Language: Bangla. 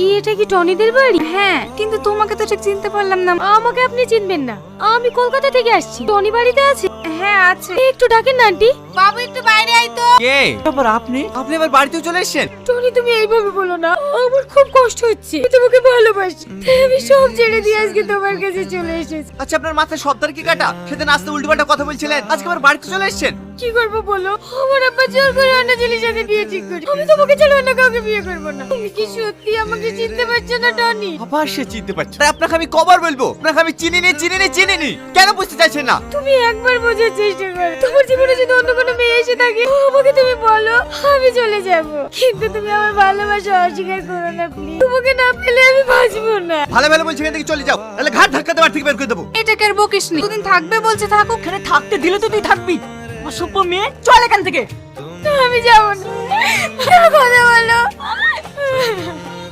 এটা কি টনিদের বাড়ি? হ্যাঁ, কিন্তু তোমাকে তো ঠিক চিনতে পারলাম না। আমাকে আপনি চিনবেন না, আমি কলকাতা থেকে আসছি। টনি বাড়িতে আছে? হ্যাঁ আছে। একটু ডাকেন না আন্টি। বাবু একটু বাইরে আয় তো। কে? তারপর আপনি আবার বাড়িতেও চলে এসেছেন? টনি তুমি এইভাবে বলো না, আমার খুব কষ্ট হচ্ছে। আমি তোমাকে ভালোবাসি, তাই আমি সব ছেড়ে দিয়ে আজকে তোমার কাছে চলে এসেছি। আচ্ছা, আপনার মাথায় সর্দার কি কাটা? সেদিন আসতে উল্টোপাল্টা কথা বলছিলেন, আজকে আবার বাড়িতে চলে এসেছেন। কি করবো বলো, আমার আব্বা জোর করে অন্য ছেলের সাথে বিয়ে ঠিক করে। আমি তোমাকে ছাড়া অন্য কাউকে বিয়ে করবো না। তুমি কি সত্যি আমাকে চিনতে পারছো না টনি? আবার সে চিনতে পারছে না। আপনাকে আমি কবার বলবো, আপনাকে আমি চিনিনি। কেন বুঝতে চাইছেন না? তুমি একবার বোঝার চেষ্টা করো। তোমার জীবনে যদি অন্য কোনো মেয়ে এসে থাকে, আমাকে তুমি বলো, আমি চলে যাব। কিন্তু তুমি আমার ভালোবাসা অস্বীকার করো না প্লিজ। তোমাকে না পেলে আমি বাঁচবো না। ভালো ভালো বলছি, এখান থেকে চলে যাও, তাহলে ঘাট ধাক্কা দেওয়ার থেকে বের করে দেবো। এটাকে আর বকিসনি, দুদিন থাকবে বলছে থাকুক। এখানে থাকতে দিলে তো তুই থাকবি। অসভ্য মেয়ে, চল এখান থেকে। আমি যাবো না, কথা বলো।